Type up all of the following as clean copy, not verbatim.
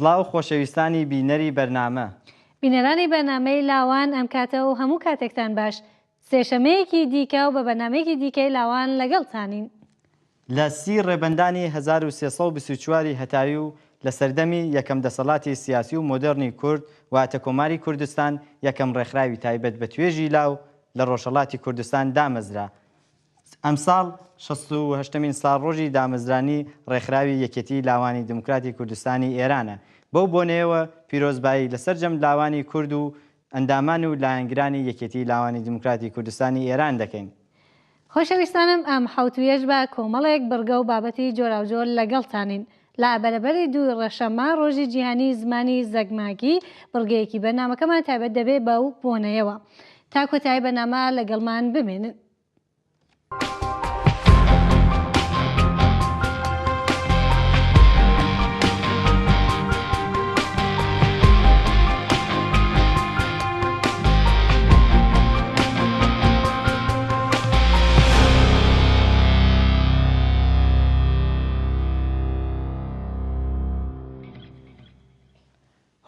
سڵاو خۆشەویستانی بینەری بەرنامە. بینەرانی بەرنامەی لاوان ئەم کاتە و هەموو کاتێکتان باش. سێشەمەیەکی دیکە و بە بەرنامەیەکی دیکەی لاوان لەگەڵتانین. لە 30 ڕێبەندانی 1324 هەتاوی و لە سەردەمی یەکەم دەسەڵاتی سیاسی و مۆدرنی کورد واتە کۆماری کوردستان یەکەم ڕێکخراوی تایبەت بە توێژی لاو لە ڕۆژهەڵاتی کوردستان دامەزرا. ئەمساڵ 68مین ساڵ ڕۆژی دامەزرانی ڕێکخراوی یەکێتی لاوانی دموکراتی کوردستانی ئێرانە. بەو بۆنەیەوە پیرۆزبایی لەسەر جەم لاوانی کورد و ئەندامان و لایەنگرانی یەکێتی لاوانی دموکراتی کوردستانی ئێران دەکەین. خۆشەویستانم ئەم حوتویەش بە کۆمەڵێک بڕگە و بابەتی جۆراوجۆر لەگەڵتانین. لا بەرەبەری 2 ڕەشەمە ڕۆژی جیهانی زمانی زەگماگی بڕگەیەکی بەرنامەکەمان تایبەت دەبێت بەو بۆنەیەوە. تا کۆتایی بەرنامە لەگەڵمان بمێنن.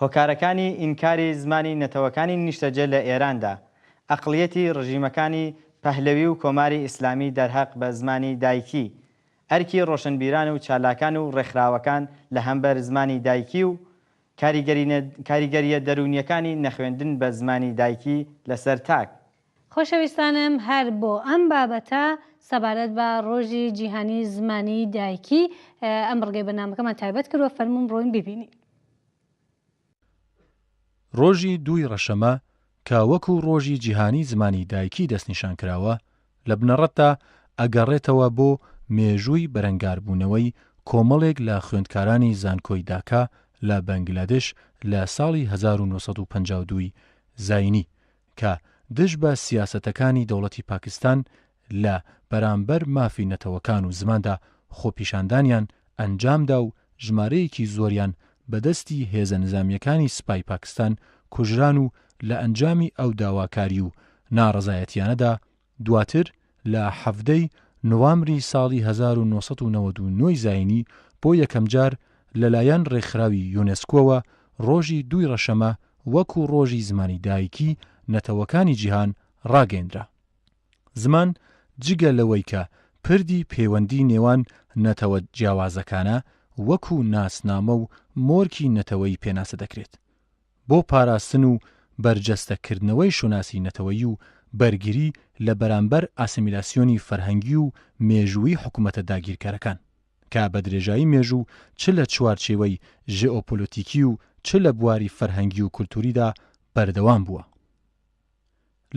هۆکارەکانی ئینکاری زمانی نەتەوەکانی نیشتەجێ لە ئێراندا، ئەقڵیەتی ڕژیمەکانی پەهلەوی و کۆماری ئیسلامی دەرهەق بە زمانی دایکی، ئەرکی ڕۆشنبیران و چالاکان و ڕێکخراوەکان لە هەمبەر زمانی دایکی و کاریگەریە دەرونیەکانی نەخوێندن بە زمانی دایکی لەسەر تاک. خۆشەویستانم هەر بۆ ئەم بابەتە سەبارەت بە ڕۆژی جیهانی زمانی دایکی ئەم ڕگەی بەرنامەکەمان تایبەت کردووە. فەرموون ڕۆین ببینین. ڕۆژی 2 ڕەشەمە کە وەکو ڕۆژی جیهانی زمانی دایکی دەستنیشان کراوە لە بنەڕەتدا ئەگەڕێتەوە بۆ مێژووی بەرەنگاربوونەوەی کۆمەڵێک لە خوێندکارانی زانکۆی داکا لە بەنگلادێش لە ساڵی 1952 زاینی کە دژ بە سیاسەتەکانی دەوڵەتی پاکستان لە بەرامبەر مافی نەتەوەکان و زماندا خۆپیشاندانیان ئەنجامدا و ژمارەیەکی زۆریان بەدەستی هێزە نظامیەکانی سوپای پاکستان کوژران و لە ئەنجامی ئەو داواکاری و ناڕەزایەتیانەدا دواتر لە 7 نۆڤەمبری ساڵی 1999 زاینی بۆ یەکەم جار لەلایەن ڕێکخراوی یونسکۆوە ڕۆژی 2 ڕەشەمە وەکو ڕۆژی زمانی دایکی نەتەوەکانی جیهان ڕاگەیەندرا. زمان جگە لەوەی کە پردی پەیوەندی نێوان نەتەوە جیاوازەکانە وەکو ناسنامە و مۆرکی نەتەوەی پێناسە دەکرێت بۆ پاراستن و بەرجەستەکردنەوەی شوناسی نەتەوەی و بەرگری لە بەرامبەر ئاسیمیلاسیۆنی فەرهەنگی و مێژووی حکوومەتە داگیرکارەکان کە بە درێژایی مێژوو چ لە چوارچێوەی ژئۆپۆلیتیکی و چ لە بواری فەرهەنگی و کولتوریدا بەردەوام بووە.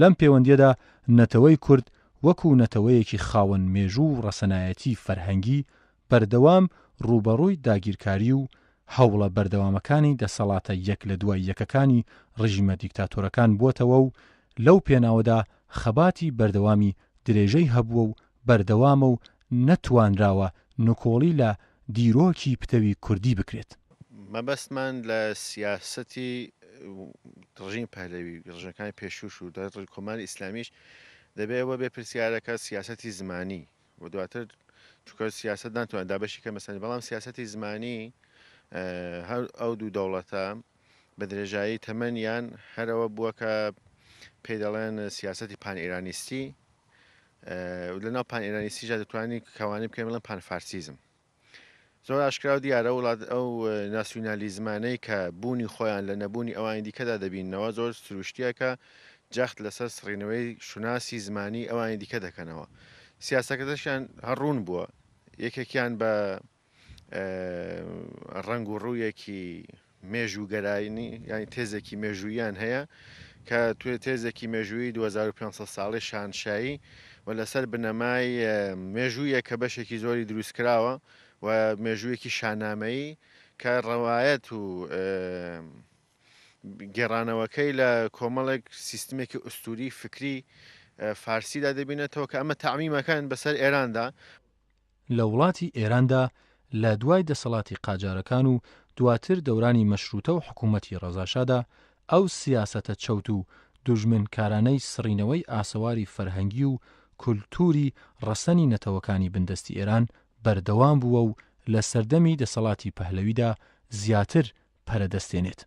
لەم پەیوەندیەدا نەتەوەی کورد وەکو نەتەوەیەکی خاوەن مێژوو و ڕەسەنایەتی فەرهەنگی بەردەوام ڕوبەڕووی داگیرکاری و هەوڵە بەردەوامەکانی دەسەڵاتە یەک لە دوای یەکەکانی ڕژیمە دیکتاتۆرەکان بووەتەوە و لەو پێناوەدا خەباتی بەردەوامی درێژەی هەبووە و بەردەوامە و نەتوانراوە نکۆڵی لە دیرۆکی پتەوی کوردی بکرێت. مەبەستمان لە سیاسەتی ڕژیم پەهلەوی ڕژەکانی پێشوش و کۆماری ئیسلامیش دەبێتەوە بێ پرسیارەکە سیاسەتی زمانی و دواتر چونکە سیاست ناتوان دابەشی کە مەسەن، بەڵام سیاسەتی زمانی هەر ئەو دوو دەوڵەتە بە درێژایی تەمەنیان هەرەوە بووە کە پێی دەڵێن سیاسەتی پان ئێرانیستی لەناو پان ئێرانیستیژا دەتوانانی کەوانی بکەین بڵێن پان فارسیزم. زۆر ئاشکرا و دیارە وڵات ئەو ناسیۆنالیزمانەی کە بوونی خۆیان لە نەبوونی ئەوانی دیکەدا دەبینەوە زۆر سروشتیە کە جەخت لەسەر سڕینەوەی شوناسی زمانی ئەوانی دیکە دەکەنەوە. سیاسەکەتەشیان هەڕوون بووە، یەکێکیان بە ڕنگ و ڕوویەکی مێژووگەرایانی یانی تێزێکی مێژوویان هەیە کە توێ تێزێکی مێژووی 2500 ساڵی شانشایی و لەسەر بنەمای مێژوویە کە بەشێکی زۆری دروستکراوە و مێژوویەکی شانامەیی کە ڕەوایەت و گێڕانەوەکەی لە کۆمەڵێک سیستمێکی ئوستوری فکری فارسیدا دەبینێتەوە کە ئەمە تەعمیمەکان بەسەر ئێراندا. لە وڵاتی ئێراندا لە دوای دەسەڵاتی قاجارەکان و دواتر دەورانی مەشروتە و حکوومەتی ڕەزاشادا ئەو سیاسەتە چەوت و دوژمنکارانەی سڕینەوەی ئاسەواری فەرهەنگی و کولتوری ڕەسەنی نەتەوەکانی بندەستی ئێران بەردەوام بووە و لە سەردەمی دەسەڵاتی پەهلەویدا زیاتر پەرەدەستێنێت.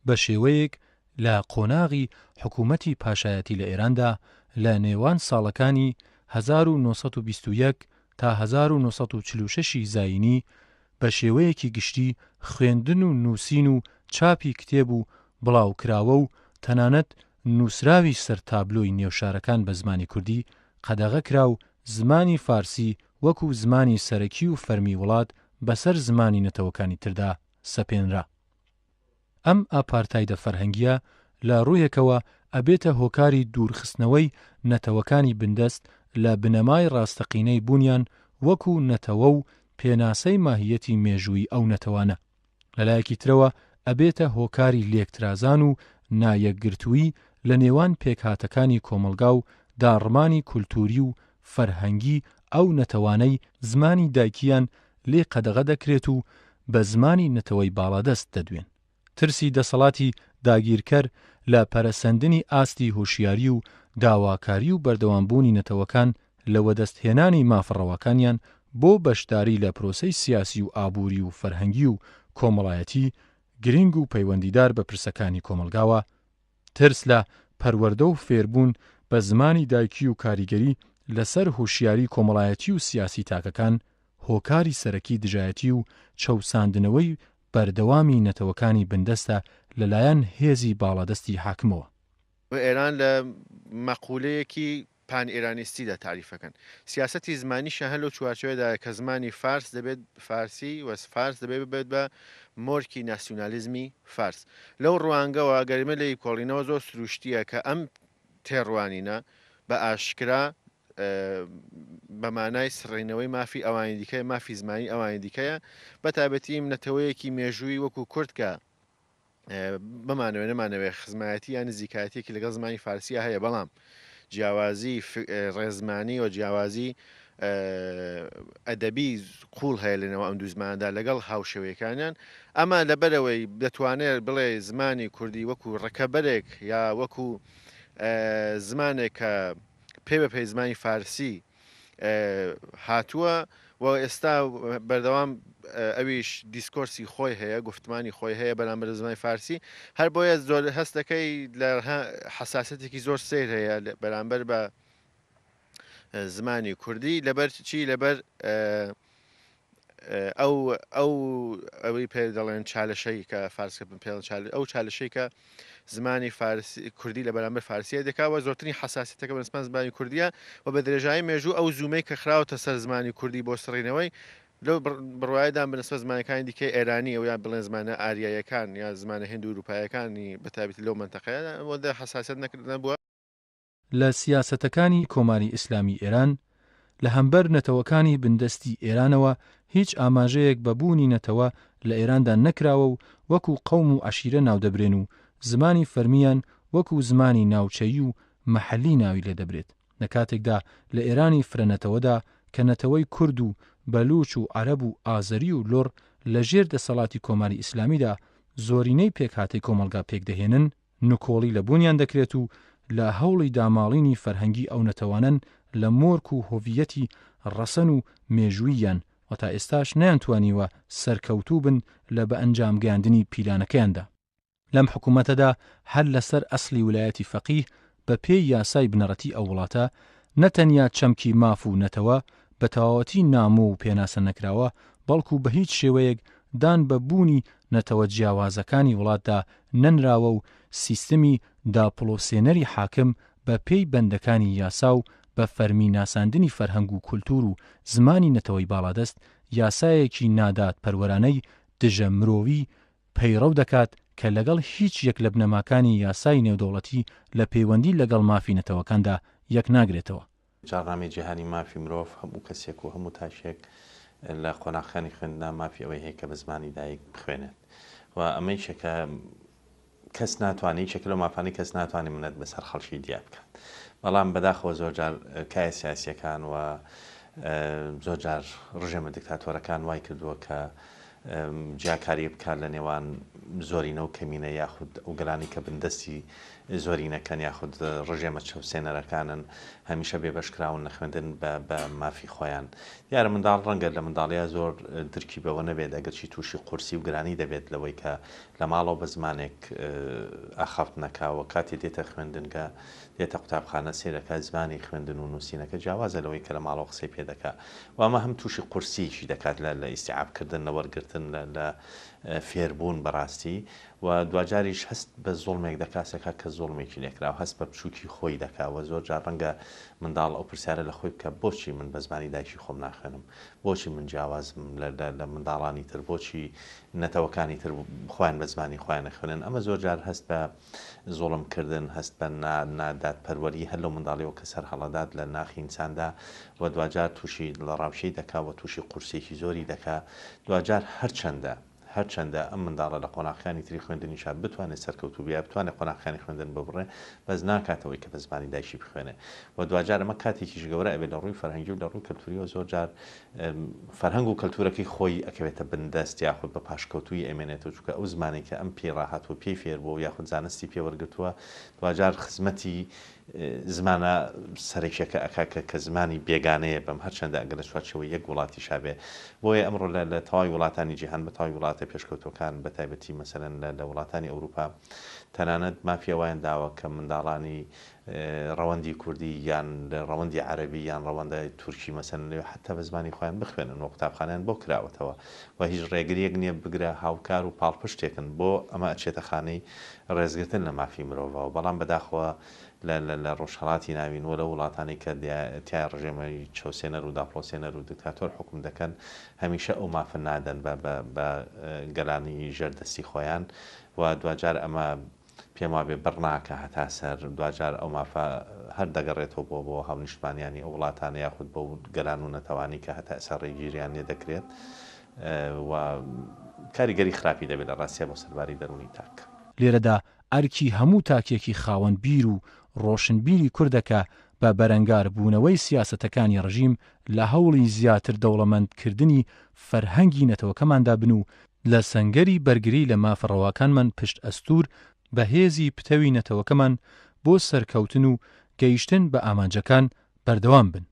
بە شێوەیەک لە قۆناغی حکوومەتی پاشایەتی لە ئێراندا لە نێوان ساڵەکانی 1921 تا 1946 زاینی بە شێوەیەکی گشتی خوێندن و نووسین و چاپی کتێب و بڵاوکراوە و تەنانەت نووسراوی سەر تابلۆی نێوشارەکان بە زمانی کوردی قەدەغە کرا و زمانی فارسی وەکو زمانی سەرەکی و فەرمی وڵات بەسەر زمانی نەتەوەکانی تردا سەپێنرا. ئەم ئاپارتایدە فەرهەنگیە لە ڕوویەکەوە ئەبێتە هۆکاری دوورخستنەوەی نەتەوەکانی بندەست لە بنەمای ڕاستەقینەی بوونیان وەکو نەتەوە و پێناسەی ماهیەتی مێژووی ئەو نەتەوانە. لەلایەکی ترەوە ئەبێتە هۆکاری لێکترازان و نایەکگرتووی لە نێوان پێکهاتەکانی کۆمەلگا و داڕمانی کولتوری و فەرهەنگی ئەو نەتەوانەی زمانی دایکیان لێ قەدەغە دەکرێت و بە زمانی نەتەوەی باڵادەست دەدوێن. ترسی دەسەڵاتی داگیرکەر لە پەرەسەندنی ئاستی هوشیاری و داواکاری و بەردەوامبوونی نەتەوەکان لە وەدەستهێنانی مافڕەوەکانیان بۆ بەشداری لە پرۆسەی سیاسی و ئابووری و فەرهەنگی و کۆمەڵایەتی گرنگ و پەیوەندیدار بە پرسەکانی کۆمەلگاوە، ترس لە پەروەردە و فێربوون بە زمانی دایکی و کاریگەری لەسەر هوشیاری کۆمەڵایەتی و سیاسی تاکەکان، هۆکاری سەرەکی دژایەتی و چەوساندنەوەی بەردەوامی نەتەوەکانی بندەستە لەلایەن هێزی باڵادەستی حاکمەوە. ئێران لە مەقولەیەکی پان ئێرانیستیدا تاریفەکەن. سیاسەتی زمانیشە هەلو چوارچوێدا کە زمانی فارس دەبێت فارسی و فارس دەبێت ببێت بە مۆرکی ناسیۆنالیزمی فارس. لەو ڕوانگەوە گەرمە لە کۆڵینەوە زۆر سروشتیە کە ئەم تێڕوانینە بە ئاشکرا بەمانای سڕینەوەی مافی ئەوانی دیکە مافی زمانی ئەوانی دیکەیە بە تایبەتی نەتەوەیەکی مێژووی وەکو کورتکە بمانەوێ نەمانەوێ خزمایەتی یان نزیکایەتێکی لەگەڵ زمانی فارسیە هەیە، بەڵام جیاوازی ڕێزمانی و جیاوازی ئەدەبی قوڵ هەیە لەنەوە ئەم دوو زماندا لەگەڵ هاوشێوەکانیان. ئەمە لەبەرەوەی دەتوانێت بڵێ زمانی کوردی وەکو ڕەکەبەرێک یا وەکو زمانێک کە پێ بەپێی زمانی فارسی هاتووە و ئێستا بەردەوام ئەویش دیسکۆرسی خۆی هەیە، گفتمانی خۆی هەیە بەرامبەر زمانی فارسی، هەر بۆیە زۆر هەست دەکەی لە حساسەتێکی زۆر سیر هەیە بەرامبەر بە زمانی کوردی لەبەر چی لەبەر ئەوەی پێ دەڵێن چالشەی کە فارسکە پێ ئەو چالشەی کە زمانی فارسی کوردی لە بەرامبەر فارسیە دەکاوە زۆرترین حساسیتەکە بە نسبەت زمانی کوردیە و بە درێژایی مێژوو ئەو زوومەی کە خراوەتە سەر زمانی کوردی بۆ سڕینەوەی لەو بڕوایدان بە نسبەت زمانەکانی دیکەی ئێرانی ئەو یان بڵێن زمانە ئاریایەکان یا زمانە هند و وروپایەکانی بەتابەتی لەو منتەقەیە بۆ حساسیت نەکردن بووە. لە سیاسەتەکانی کۆماری ئیسلامی ئێران لە هەمبەر نەتەوەکانی بندەستی ئێرانەوە هیچ ئاماژەیەک بەبوونی نەتەوە لە ئێراندا نەکراوە و وەکو قەوم و عەشیرە ناودەبرێن و زمانی فەرمیان وەکو زمانی ناوچەیی و مەحەلی ناوی لێ دەبرێت. لە کاتێکدا لە ئێرانی فرەنەتەوەدا کە نەتەوەی کورد و بەلوچ و عەرەب و ئازەری و لۆڕ لە ژێر دەسەڵاتی کۆماری ئیسلامیدا زۆرینەی پێکهاتەی کۆمەلگا پێکدەهێنن، نکۆڵی لە بوونیان دەکرێت و لە هەوڵی داماڵینی فەرهەنگی ئەو نەتەوانن لە مۆرک و هۆڤیەتی ڕەسەن و مێژووییان و تا ئێستاش نەیانتوانیوە سەرکەوتوو بن لە بە ئەنجامگەاندنی پیلانەکەیاندا. لەم حکوومەتەدا هەر لەسەر ئەسلی ویلایەتی فەقیه بە پێی یاسای بنەڕەتی ئەو وڵاتە نەتەنیا چەمکی ماف و نەتەوە بە تەواوەتی نامۆ و پێناسە نەکراوە، بەڵکو بە هیچ شێوەیەک دان بە بوونی نەتەوە جیاوازەکانی وڵاتدا نەنراوە و سیستەمی داپڵۆسێنەری حاکم بە پێی بەندەکانی یاسا و بە فەرمی ناساندنی فەرهەنگ و کولتور و زمانی نەتەوەی باڵادەست یاسایەکی نادات پەروەرانەی دژە مرۆڤی پەیڕەو دەکات کە لەگەڵ هیچ یەک لە بنەماکانی یاسای نێودەوڵەتی لە پەیوەندی لەگەڵ مافی نەتەوەکاندا یەک ناگرێتەوە. جاڕامی جیهانی مافی مرۆڤ هەموو کەسێک و هەموو تاشێک لە قۆناغەکانی خوێندا مافی ئەوەی هەیە کە بە زمانی دایک بخوێنێت و ئەمەی شەکە کەس ناتوانانی شکل و مافانی کەس ناتوانانی منەت بەسەر خەڵکی دیار بکات. بەڵام بەداخەوە زۆرجار کای سیاسیەکان و زۆرجار ڕژێمە دیکتاتۆرەکان وای کردووە کە جاکاری بکات لە نێوان زۆرینە و کەمینە یاخود ئەو گەلانی کە بندەستی زۆرینەکەن یاخود ڕژێمە چەوسێنەرەکانن هەمیشە بێبەشکراون لە خوێندن بە مافی خۆیان دیارە منداڵ ڕەنگە لە منداڵیا زۆر درکی بەوە نەبێت ئەگەرچی تووشی قورسی و گرانی دەبێت لەوەی کە لە ماڵەوە بە زمانێک ئاخەفت نەکاوە کاتی دێتە خوێندنگە دێتە قوتابخانە سێرەکە زمانی خوێندن و نووسینەکە جیاوازە لەوەی کە لە ماڵەوە قسەی پێ دەکات و ئەمە هەم تووشی قورسیشی دەکات لە ئیستیعابکردن لە وەرگرتن لە فێربوون بەڕاستی و دوجاریش هەست بە زۆڵمێک دەکاسەکە کە زۆڵمێکی لێکراوە هەست بە بچووکی خۆی دەکاوە زۆر جار ڕەنگە منداڵ ئەو پرسیارە لە خۆی بکە بۆچی من بە زمانی دایکی خۆم ناخوێنم بۆچی من جیاوازم لە منداڵانی تر بۆچی نەتەوەکانی تر خۆیان بە زمانی خۆیان نەخوێنن ئەمە زۆر جار هەست بە زۆڵمکردن هەست بە نادادپەروەری هەر لەو منداڵیەوە کە سەر هەڵەدات لە ناخی ئینساندا و دوجار تووشی لە ڕاوشەی دەکات و تووشی قورسێکی زۆری دەکات دوجار هەرچەندە ئەم منداڵە لە قۆناغەکانی تری خوێندنیشان بتوانێت سەرکەوتوو بیا بتوانێت قۆناغەکانی خوێندن ببڕێ بەس ناکاتەوەی کە بە زمانی دایکی بخوێنێ و دوجار ئەمە کاتێکیش گەورە ئەبێت لە ڕووی فەرهەنگی و لە ڕووی کەلتوریەوە زۆر جار فەرهەنگ و کەلتورەکەی خۆی ئەکەوێتە بندەست یاخود بە پاشکەوتوی ئەمێنێتەوە چونکە ئەو زمانی کە ئەم پێی ڕاهاتوە پێی فێربووە یاخود زانستی پێوەرگرتووە دوجار خزمەتی زمانە سەرێکیەکە ئەکاکە کە زمانی بێگانەیە بەم هەرچەندە ئەگەر لە چوارچەوەی یەک وڵاتی شابێ بۆیە ئەمڕۆ لە تەواوی وڵاتانی جیهان بە تەواوی وڵاتە پێشکەوتەکان بە تایبەتی مەسەرەن لە وڵاتانی ئەوروپا تەنانەت مافیەوایان داوە کە منداڵانی ڕەوەندی کوردی یان ڕەوەندی عەرەبی یان ڕەوەندە تورکی مەسەن لێ حتا بە زمانی خۆیان بخوێنن و قوتابخانیان بۆ کراوەتەوە و هیچ ڕێگریەک نییە بگرە هاوکار و پاڵپشتێکن بۆ ئەمە ئەچێتە خانەی ڕێزگرتن لە مافی مرۆڤەوە بەڵام بەداخەوە لە ڕۆژهەڵاتی ناوینەوە لە وڵاتانی کە تیا ڕژێمەی چەوسێنەر و داپڵۆسێنەر و دیکتاتۆر حکوم دەکەن هەمیشە ئەو مافە نادەن بە گەلانی ژەردەستی خۆیان و دوجار ئەمە پێم وابێ بڕناکە هەتا سەر دوجار ئەو مافە هەر دەگەڕێتەوە بۆ هەڵنیشتمانیانی ئەو وڵاتانە یاخود بۆ گەلان و نەتەوانی کە هەتا ئەسەر ڕێگیریان لێ دەکرێت و کاریگەری خراپی دەبێت لە ڕاستیە بۆ سەرباری دەرونی تاک لێرەدا ئەرکی هەموو تاکێکی خاوەن بیر و ڕۆشنبیری کوردەکە بە بەرەنگار بوونەوەی سیاسەتەکانی ڕژیم لە هەوڵی زیاتر دەوڵەمەندکردنی فەرهەنگی نەتەوەکەماندا بن و لە سەنگەری بەرگری لە مافڕەواکانمان پشت ئەستور بە هێزی پتەوی نەتەوەکەمان بۆ سەرکەوتن و گەیشتن بە ئامانجەکان بەردەوام بن.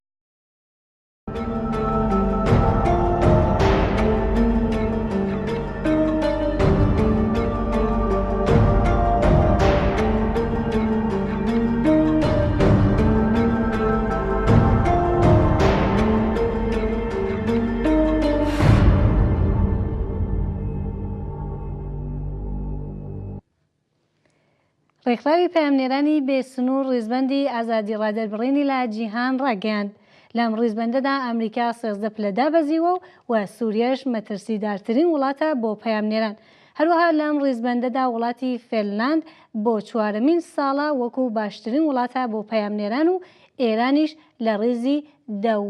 ڕێکخراوی پەیامنێرانی بێسنوور ڕیزبەندی ئازادی ڕادەربڕینی لە جیهان ڕاگەیاند. لەم ڕیزبەندەدا ئەمریکا 13 پلە دابەزیوە و سووریەش مەترسیدارترین وڵاتە بۆ پەیامنێران. هەروەها لەم ڕیزبەندەدا وڵاتی فێنلاند بۆ چوارەمین ساڵە وەکو باشترین وڵاتە بۆ پەیامنێران و ئێرانیش لە ڕێزی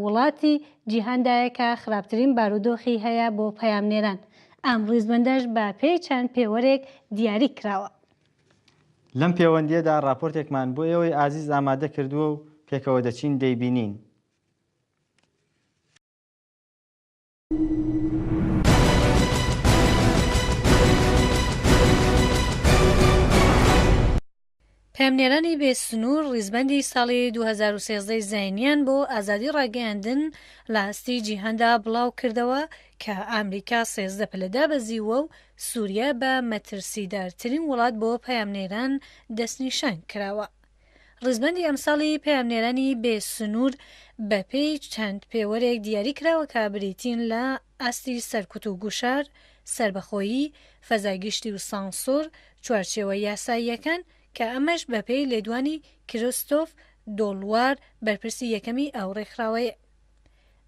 وڵاتی جیهاندایە کە خراپترین بارودۆخی هەیە بۆ پەیامنێران. ئەم ڕیزبەندەش بە پێی چەند پێوەرێک دیاری کراوە. لەم پەیوەندیەدا راپۆرتێکمان بۆ ئێوەی ئازیز ئامادە کردووە و پێکەوە دەچین دەیبینین. پەیامنێرانی بێسنوور ڕیزبەندی ساڵی 2013 زاینیان بۆ ئازادی ڕاگەیاندن لە هەستی جیهاندا بڵاو کردەوە کە ئەمریکا 13 پلە دابەزیوە و سووریا بە مەترسیدارترین وڵات بۆ پەیامنێران دەستنیشان کراوە. ڕیزبەندی ئەمساڵی پەیامنێرانی بێسنوور بە پێی چەند پێوەرێک دیاری کراوە کە بریتین لە ئاستی سەرکوت و گوشار، سربەخۆیی، فەزاگشتی و سانسۆر، چوارچێوە یاساییەکان کە ئەمەش بەپێی لێدوانی کریستۆف دۆڵوار بەرپرسی یەکەمی ئەو ڕێکخراوەیە.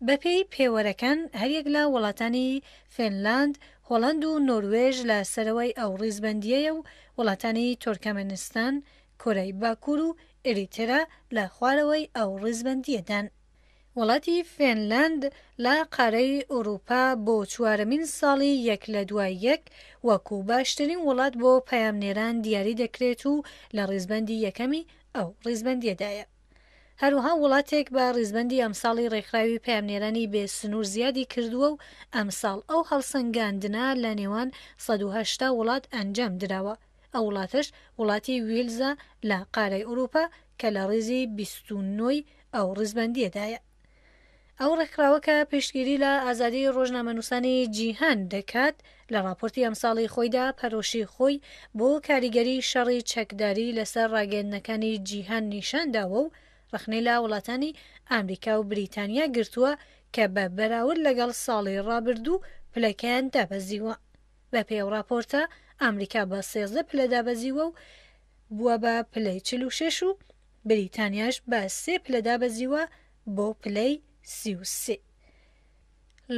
بەپێی پێوەرەکان هەریەک لە وڵاتانی فێنلاند، هۆڵەند و نۆروێژ لە سەرەوەی ئەو ڕیزبەندیەیە و وڵاتانی تۆرکەمەنستان، کۆرەی باکوور و ئێریترا لە خوارەوەی ئەو ڕیزبەندیەدان. وڵاتی فێنلاند لە قارەی ئەوروپا بۆ چوارەمین ساڵی یەک لە دوای یەک وەکو باشترین وڵات بۆ پەیامنێران دیاری دەکرێت و لە ڕیزبەندی یەکەمی ئەو ڕیزبەندیەدایە. هەروەها وڵاتێک بە ڕیزبەندی ئەمساڵی ڕێکخراوی پامنێرانی بێ سنوور زیادی کردووە و ئەمساڵ ئەو هەڵسەنگاندنا لە نێوان 180 وڵات ئەنجام درراوە. ئەو وڵاتش وڵاتی ویلزە لە قارەی ئوروپا کە لە ڕێزی 29 ئەو ڕیزبەندیەدایە. ئەو ڕێکخراوەکە پشتگیری لە ئازادی ڕۆژنامەنووسانی جیهان دەکات لە راپۆرتی ئەمساڵی خۆیدا پەرۆشی خۆی بۆ کاریگەری شەڕی چەکداری لەسەر ڕاگەیاندنەکانی جیهان نیشانداوە و ڕخنەی لە وڵاتانی ئەمریکا و بریتانیا گرتووە کە بە بەراورد لەگەڵ ساڵی ڕابردوو پلەکەیان دابەزیوە. بە پێی ئەو راپۆرتە ئەمریکا بە 13 پلە دابەزیوە و بووە بە پلەی 46 و بریتانیاش بە 3 پلە دابەزیوە بۆ پلەی 33.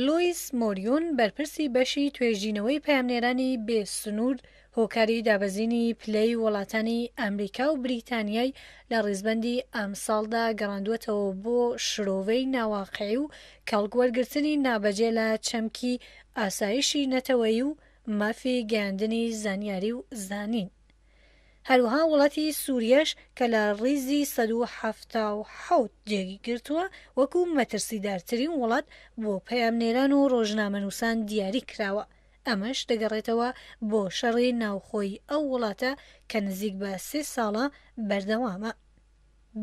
لویس مۆریۆن بەرپرسی بەشی توێژینەوەی پامنێرانی بێ سنوور هۆکاری دابەزینی پلەی وڵاتانی ئەمریکا و بریتانیای لە ڕیزبەندی ئەمساڵدا گەڕاندووەتەوە بۆ شرۆڤەی ناواقعی و کەڵگوەرگرتنی نابەجێ لە چەمکی ئاسایشی نەتەوەیی و مافی گەیاندنی زانیاری و زانین. هەروەها وڵاتی سووریەش کە لە ڕیزی 177 جێگی گرتووە وەکو مەترسیدارترین وڵات بۆ پەیامنێران و ڕۆژنامەنووسان دیاری کراوە. ئەمەش دەگەڕێتەوە بۆ شەڕی ناوخۆی ئەو وڵاتە کە نزیک بە 3 ساڵە بەردەوامە.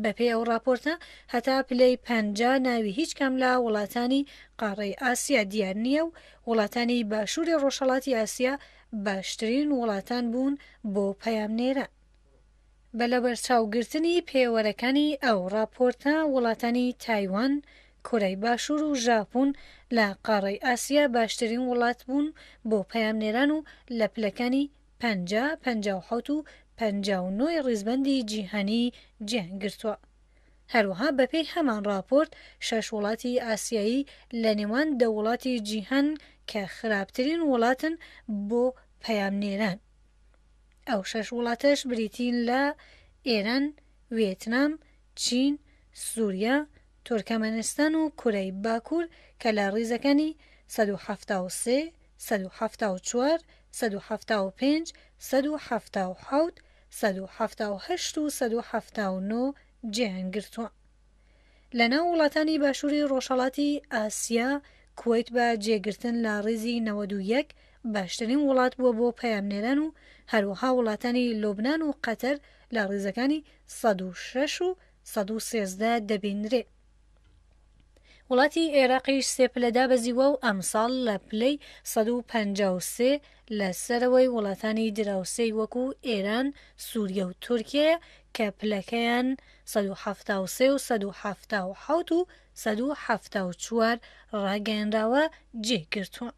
بەپێی ئەو راپۆرتە هەتا پلەی 50 ناوی هیچ کەم لە وڵاتانی قاڕەی ئاسیا دیار نییە و وڵاتانی باشووری ڕۆژهەڵاتی ئاسیا باشترین وڵاتان بوون بۆ پەیامنێران. بە لەبەرچاوگرتنی پێوەرەکانی ئەو راپۆرتە وڵاتانی تایوان، کۆرەی باشوور و ژاپۆن لە قاڕەی ئاسیا باشترین وڵات بوون بۆ پەیامنێران و لە پلەکانی 50، 57 و 59 ڕیزبەندی جیهانی گیان گرتووە. هەروەها بەپێی هەمان راپۆرت 6 وڵاتی ئاسیایی لە نێوان دەوڵاتی جیهان کە خراپترین وڵاتن بۆ پەیامنێران. ئەو 6 وڵاتەش بریتین لە ئێران، ڤێتنام، چین، سووریا، تورکمەنستان و کورەی باکوور کە لە ڕیزەکانی 173، 174، 175، 177، 178 و 179 جیان گرتووە. لەناو وڵاتانی باشووری ڕۆژهەڵاتی ئاسیا کوێیت بە جێگرتن لە ڕێزی 91 باشترین وڵات بووە بۆ پەیامنێران و هەروەها وڵاتانی لۆبنان و قەتەر لە ڕێزەکانی 106 و 113 دەبینرێ. وڵاتی عێراقیش 3 پلە دابەزیوە و ئەمساڵ لە پلەی 153 لەسەرەوەی وڵاتانی دراوسەی وەکو ئێران، سووریا و تورکیە کە پلەکەیان 173 و 177 و 174 ڕاگەیەنراوە جێگرتووە.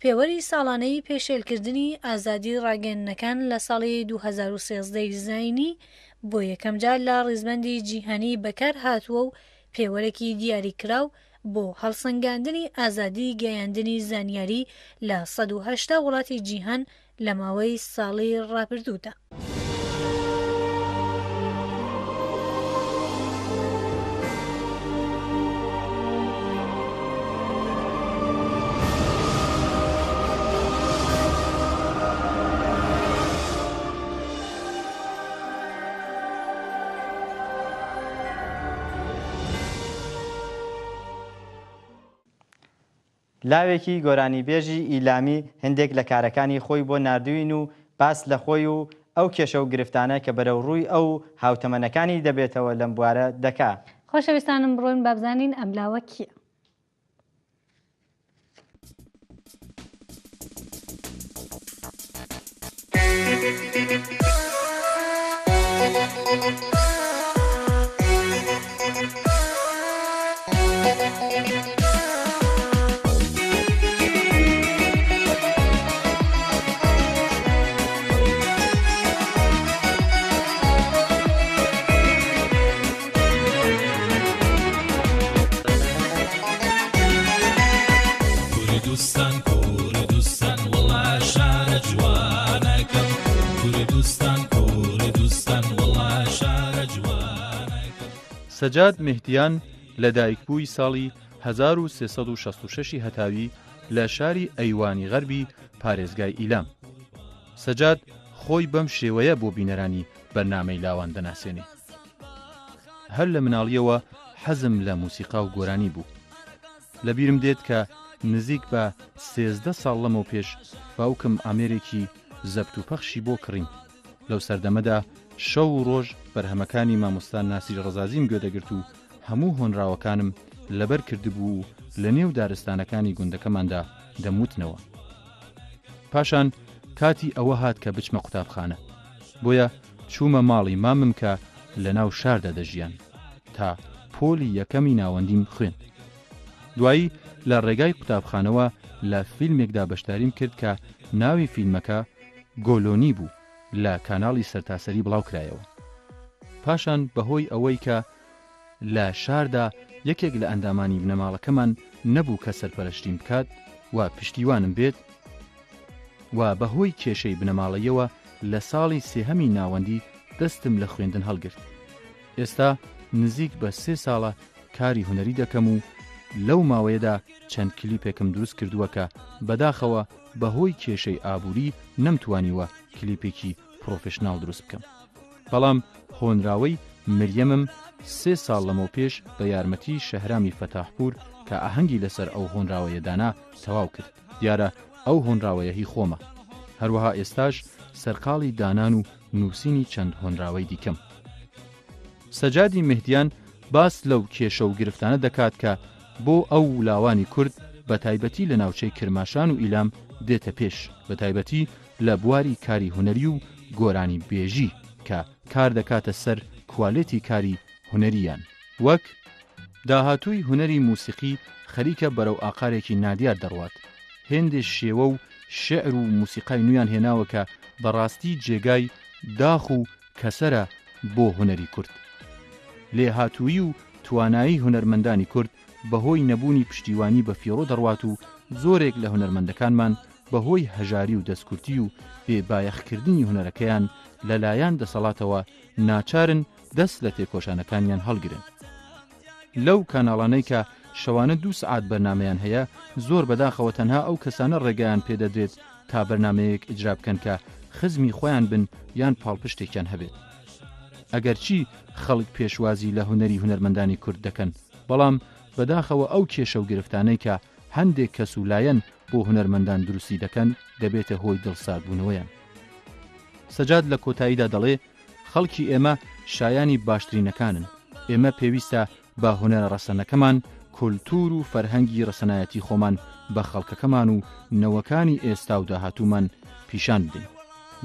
پێوەری ساڵانەی پێشێلکردنی ئازادی ڕاگەیەندنەکان لە ساڵی 2013 زاینی بۆ یەکەم جار لە ڕیزبەندی جیهانی بەکار هاتووە و پێوەرێکی دیاریکراو بۆ هەڵسەنگاندنی ئازادی گەیاندنی زانیاری لە 180 وڵاتی جیهان لە ماوەی ساڵی ڕابردوودا. لاوێکی گۆرانی بێژی ئیلامی هەندێک لە کارەکانی خۆی بۆ نردوین و باس لە خۆی و ئەو کێشە و گرفتانە کە بەرەو ڕووی ئەو هاوتەمەنەکانی دەبێتەوە لەم بوارە دەکا. خۆشەویستانم بڕۆین بابزانین ئەم لاوە کیە؟ سەجاد مهدیان لەدایکبووی ساڵی 1366 هەتاوی لە شاری ئەیوانی غەربی پارێزگای ئیلام. سەجاد خۆی بەم شێوەیە بۆ بینەرانی بەرنامەی لاوان دەناسێنێ. هەر لە مناڵیەوە حەزم لە موسیقا و گۆرانی بوو. لەبیرم دێت کە نزیک بە 13 ساڵ لەمەوە پێش باوکم ئامێرێکی زەبت و پەخشی بۆ کڕین. لەو سەردەمەدا شەو و ڕۆژ بەرهەمەکانی مامۆستا ناسیر ڕەزازیم گوێدەگرت و هەموو هۆنراوەکانم لەبەر کردبوو و لە نێو دارستانەکانی گوندەکەماندا دەموتنەوە. پاشان کاتی ئەوە هات کە بچمە قوتابخانە، بۆیە چوومە ماڵی مامم کە لە ناو شاردا دەژیان تا پۆلی یەکەمی ناوەندیم خوێن. دوایی لە ڕێگای قوتابخانەوە لە فیلمێکدا بەشداریم کرد کە ناوی فیلمەکە گۆلۆنی بوو، لە کاناڵی سەرتاسەری بڵاو کرایەوە. پاشان بەهۆی ئەوەی کە لە شاردا یەکێک لە ئەندامانی بنەماڵەکەمان نەبوو کە سەرپەرشتیم بکات و پشتیوانم بێت، و بەهۆی کێشەی بنەماڵەیەوە لە ساڵی سێهەمی ناوەندی دەستم لە خوێندن هەڵگرت. ئێستا نزیک بە 3 ساڵە کاری هونەری دەکەم و لەو ماوەیەدا چەند کلیپێکم دروست کردووە کە بەداخەوە بەهۆی کێشەی ئابووری نەمتوانیوە کلیپێکی پرۆفشناڵ دروست بکەم. بەڵام هۆنراوەی مریەمم 3 ساڵ لەمەوە پێش بە یارمەتی شەهرامی فەتاحپور کە ئاهەنگی لەسەر ئەو هۆنراوەیەدانا تەواو کرد. دیارە ئەو هۆنراوەیە هی خۆمە. هەروەها ئێستاش سەرقاڵی دانان و نووسینی چەند هۆنراوەی دیکەم. سەجادی مهدیان باس لەو کێشە و گرفتانە دەکات کە بۆ ئەو ولاوانی کورد بە تایبەتی لە ناوچەی کرماشان و ئیلام دێتە پێش، بە تایبەتی لە بواری کاری هونەری و گۆرانی بێژی کە کار دەکاتە سەر کوالێتی کاری هونەریان. وەک داهاتووی هونەری موسیقی خەریکە بەرەو ئاقارێکی نادیار دەڕوات. هێندێ شێوە و شعر و موسیقای نویان هێناوە کە بەڕاستی جێگای داخ و کەسەرە بۆ هونەری کورد. لێهاتووی و توانایی هونەرمەندانی کورد بەهۆی نەبوونی پشتیوانی بە فیڕۆ دەڕوات و زۆرێک لە هونەرمەندەکانمان بەهۆی هەژاری و دەستکورتی و بێبایەخکردنی هونەرەکەیان لەلایەن دەسەڵاتەوە ناچارن دەست لە تێکۆشانەکانیان هەڵگرن. لەو کاناڵانەی کە شەوانە 2 سعات بەرنمەیان هەیە، زۆر بەداخەوە تەنها ئەو کەسانە ڕێگەیان پێدەدرێت تا بەرنمەیەک ئیجرا بکەن کە خزمی خۆیان بن یان پاڵپشتێکیان هەبێت. ئەگەرچی خەڵک پێشوازی لە هونەری هونەرمەندانی کورد دەکەن، بەڵام بەداخەوە ئەو کێشە و گرفتانەی کە هەندێک کەس و لایەن بۆ هونەرمەندان دروستی دەکەن دەبێتە هۆی دڵساردبوونەوەیان. سەجاد لە کۆتاییدا دەڵێ خەڵکی ئێمە شایانی باشترینەکانن. ئێمە پێویستە بە هونەرە ڕەسەنەکەمان، کولتور و فەرهەنگی ڕەسەنایەتی خۆمان بە خەڵکەکەمان و نەوەکانی ئێستا و داهاتوومان پیشان بدەین.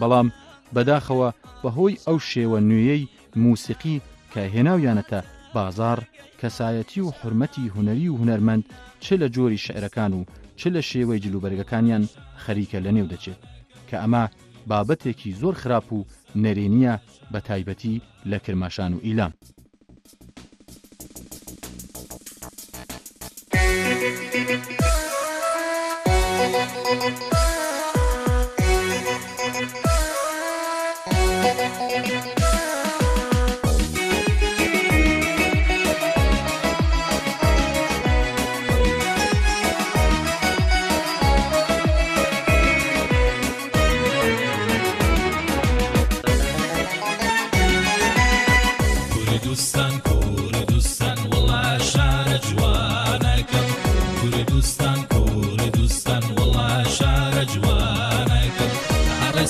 بەڵام بەداخەوە بەهۆی ئەو شێوە نوێیەی موسیقی کە هێناویانەتە بازار، کەسایەتی و حرمەتی هونەری و هونەرمەند چ لە جۆری شعرەکان و چ لە شێوەی جلوبەرگەکانیان خەریکە لە نێو دەچێت کە ئەمە بابەتێکی زۆر خراپ و نەرێنیە، بە تایبەتی لە کرماشان و ئیلام.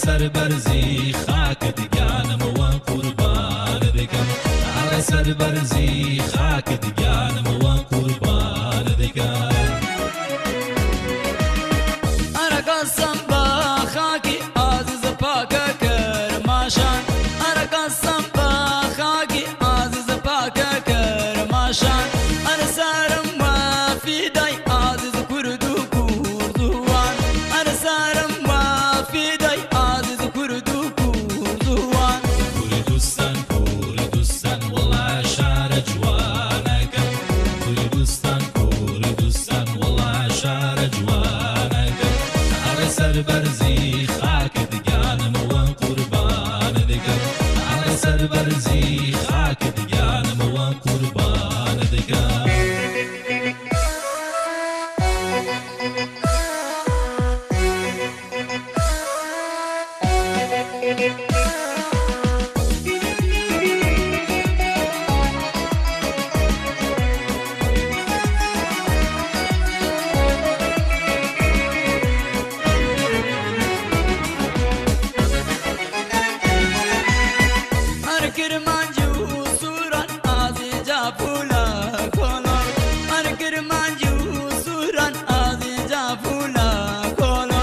سربرزی خاک دیگانم و قربان دکم، سربرزی خاک دیگانم و قربان دکم. أنا قسم بخاکی عزیز پاک کرماشان، أنا قسم بخاکی عزیز پاک کرماشان، أنا سرم و فدای عزیز کرد و کردوان، أنا سرم و فدای سربرزی خاک دیگانم و قربان دکم، سربرزی خاک دیگانم و قربان دکم. کرمانجی و سوران ئازی جاپولا کۆڵۆ ئەرە کرمانجی و سوران ئازی جاپولا کۆڵۆ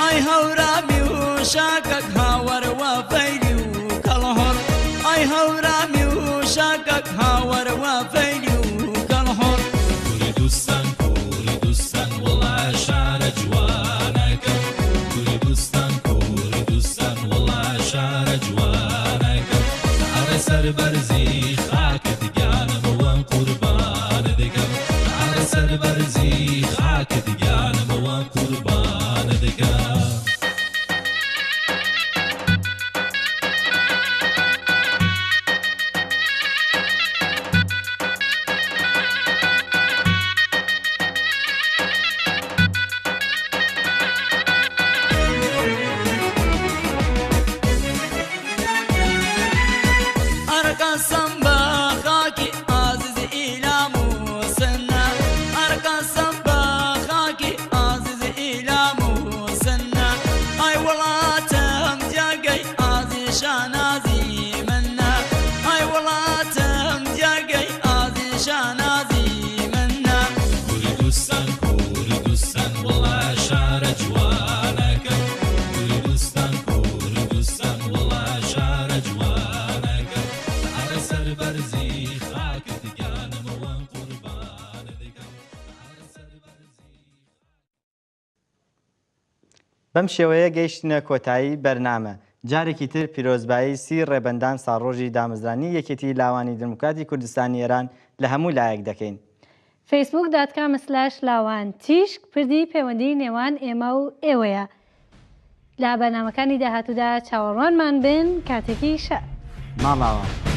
ئای هەورامی و شاکەک هاوەرەوە فەیلی و کەڵهۆڕ ئای هەورامی و شاکەک هاوەرەوە فەیلی و کەڵهۆڕ کوردستان کوردستان وڵای شارە جوانەکەم کوردستان کوردستان وڵای شارە جوانەکەم ئەرە سەربەرزی خاکت گیانمەوە قوربانە دەکەم ئەرە سەربەرزی خاکت گیانمەوە قوربانە دەکەم قسم بخاکی عزیز ایلام و سنه قسم بخاکی عزیز ایلام و سنه ای ولاتم جاگی عزیز شانازی منه ای ولاتم جاگی عزیز شانازی منه کوردستان کوردستان والله شهر جوانکم کوردستان کوردستان والله شهر جوانکم سربەرزی خاکت گیانمەوە قوربانە دەکەم بەم شێوەیە گەیشتنە کۆتایی بەرنامە. جارێکی تر پیرۆزبایی سی ڕێبەندان ساڵڕۆژی دامەزرانی یەکێتی لاوانی دموکراتی کوردستانی ئێران لە هەموو لایەک دەکەین. facebook.com/لاوان تیشک پردی پەیوەندی نێوان ئێمە و ئێوەیە. لا بەرنامەکانی داهاتوودا چاوەڕوانمان بن کاتێکی شە ماڵاوە.